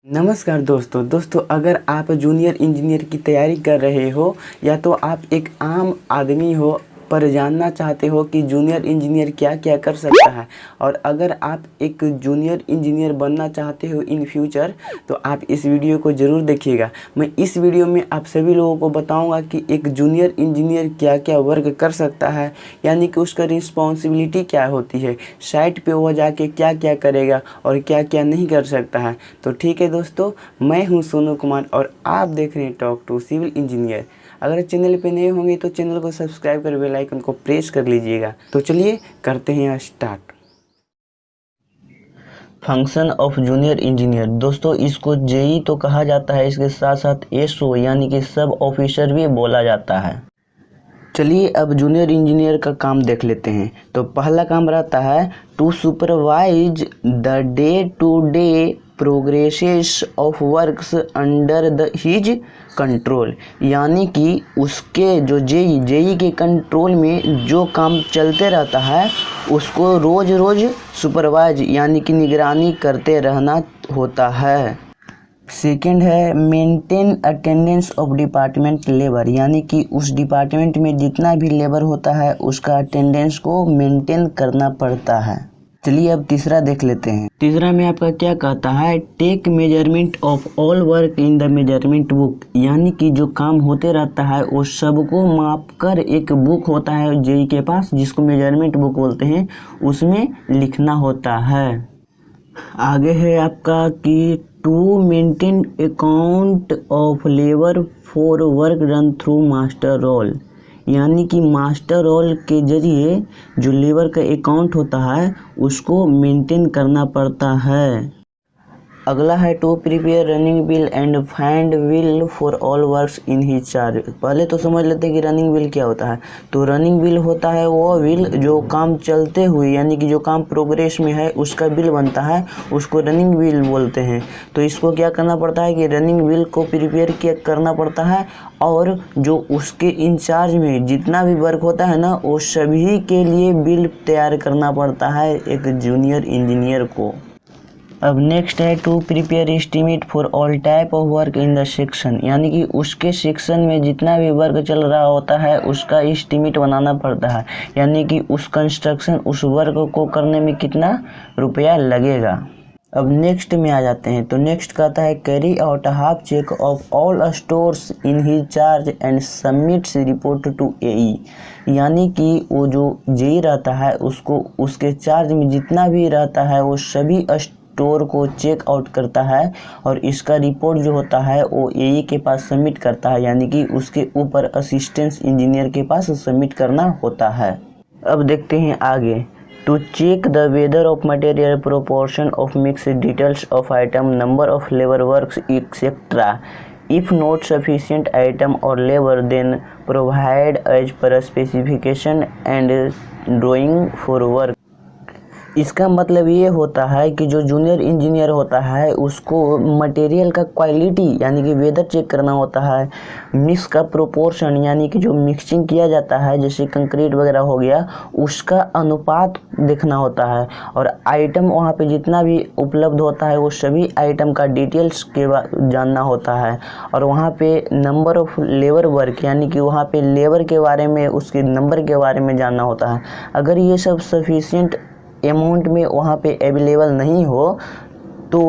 नमस्कार दोस्तों अगर आप जूनियर इंजीनियर की तैयारी कर रहे हो या तो आप एक आम आदमी हो पर जानना चाहते हो कि जूनियर इंजीनियर क्या क्या कर सकता है, और अगर आप एक जूनियर इंजीनियर बनना चाहते हो इन फ्यूचर तो आप इस वीडियो को ज़रूर देखिएगा। मैं इस वीडियो में आप सभी लोगों को बताऊंगा कि एक जूनियर इंजीनियर क्या क्या वर्क कर सकता है, यानी कि उसका रिस्पॉन्सिबिलिटी क्या होती है, साइट पे वो जाके क्या क्या करेगा और क्या क्या नहीं कर सकता है। तो ठीक है दोस्तों, मैं हूं सोनू कुमार और आप देख रहे हैं टॉक टू सिविल इंजीनियर। अगर चैनल पे नए होंगे तो चैनल को सब्सक्राइब कर बेल आइकन को प्रेस कर लीजिएगा। तो चलिए करते हैं start. Function of junior engineer दोस्तों, इसको जेई तो कहा जाता है, इसके साथ साथ एसओ यानी कि सब ऑफिसर भी बोला जाता है। चलिए अब जूनियर इंजीनियर का काम देख लेते हैं। तो पहला काम रहता है to supervise the day to day progresses of works under the his control, यानी कि उसके जो जेई के कंट्रोल में जो काम चलते रहता है उसको रोज़ रोज़ सुपरवाइज यानी कि निगरानी करते रहना होता है। सेकेंड है maintain attendance of department labour, यानी कि उस डिपार्टमेंट में जितना भी लेबर होता है उसका अटेंडेंस को मेंटेन करना पड़ता है। चलिए अब तीसरा देख लेते हैं। तीसरा में आपका क्या कहता है, take measurement of all work in the measurement book, यानी कि जो काम होते रहता है वो सबको माप कर एक बुक होता है जेई के पास जिसको मेजरमेंट बुक बोलते हैं, उसमें लिखना होता है। आगे है आपका कि to maintain account of labour for work run through master roll, यानी कि मास्टर रोल के जरिए जो लेबर का अकाउंट होता है उसको मेंटेन करना पड़ता है। अगला है to prepare running bill and find bill for all works in his charge. पहले तो समझ लेते हैं कि रनिंग बिल क्या होता है। तो रनिंग बिल होता है वो बिल जो काम चलते हुए यानी कि जो काम प्रोग्रेस में है उसका बिल बनता है, उसको रनिंग बिल बोलते हैं। तो इसको क्या करना पड़ता है कि रनिंग बिल को प्रिपेयर करना पड़ता है, और जो उसके इंचार्ज में जितना भी वर्क होता है ना वो सभी के लिए बिल तैयार करना पड़ता है एक जूनियर इंजीनियर को। अब नेक्स्ट है to prepare estimate for all type of work in the section, यानी कि उसके सेक्शन में जितना भी वर्क चल रहा होता है उसका एस्टीमेट बनाना पड़ता है, यानी कि उस कंस्ट्रक्शन उस वर्क को करने में कितना रुपया लगेगा। अब नेक्स्ट में आ जाते हैं। तो नेक्स्ट कहता है carry out half check of all stores in his charge and submits report to AE, यानी कि वो जो जेई रहता है उसको उसके चार्ज में जितना भी रहता है वो सभी स्टोर को चेक आउट करता है और इसका रिपोर्ट जो होता है वो एई के पास सबमिट करता है, यानी कि उसके ऊपर असिस्टेंट इंजीनियर के पास सबमिट करना होता है। अब देखते हैं आगे। To check the whether of material proportion of mix details of item number of labour works etcetera, if not sufficient item और labour then provide as per specification and drawing for work. इसका मतलब ये होता है कि जो junior engineer होता है उसको मटेरियल का क्वालिटी यानी कि वेदर चेक करना होता है, मिक्स का प्रोपोर्शन यानी कि जो मिक्सिंग किया जाता है जैसे कंक्रीट वगैरह हो गया उसका अनुपात देखना होता है, और आइटम वहाँ पे जितना भी उपलब्ध होता है वो सभी आइटम का डिटेल्स के जानना होता है, और वहाँ पे नंबर ऑफ लेबर वर्क यानी कि वहाँ पे लेबर के बारे में उसके नंबर के बारे में जानना होता है। अगर ये सब सफिशिएंट अमाउंट में वहाँ पे अवेलेबल नहीं हो तो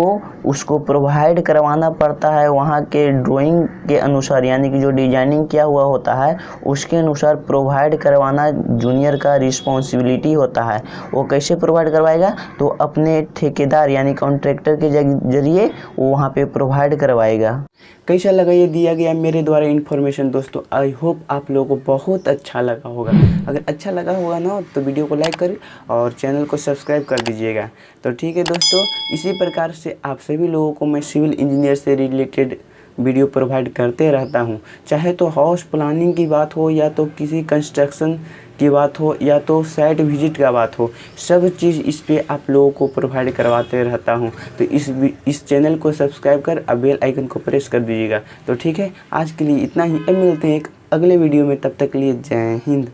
उसको प्रोवाइड करवाना पड़ता है वहाँ के ड्राइंग के अनुसार, यानी कि जो डिजाइनिंग किया हुआ होता है उसके अनुसार प्रोवाइड करवाना जूनियर का रिस्पॉन्सिबिलिटी होता है। वो कैसे प्रोवाइड करवाएगा, तो अपने ठेकेदार यानी कॉन्ट्रैक्टर के जरिए वो वहाँ पे प्रोवाइड करवाएगा। कैसा लगा ये दिया गया मेरे द्वारा इन्फॉर्मेशन दोस्तों, आई होप आप लोगों को बहुत अच्छा लगा होगा। अगर अच्छा लगा होगा ना तो वीडियो को लाइक करें और चैनल को सब्सक्राइब कर दीजिएगा। तो ठीक है दोस्तों, इसी प्रकार से आप सभी लोगों को मैं सिविल इंजीनियर से रिलेटेड वीडियो प्रोवाइड करते रहता हूँ, चाहे तो हाउस प्लानिंग की बात हो या तो किसी कंस्ट्रक्शन की बात हो या तो साइट विजिट का बात हो, सब चीज़ इस पे आप लोगों को प्रोवाइड करवाते रहता हूँ। तो इस चैनल को सब्सक्राइब कर बेल आइकन को प्रेस कर दीजिएगा। तो ठीक है, आज के लिए इतना ही। अब मिलते हैं एक अगले वीडियो में, तब तक के लिए जय हिंद।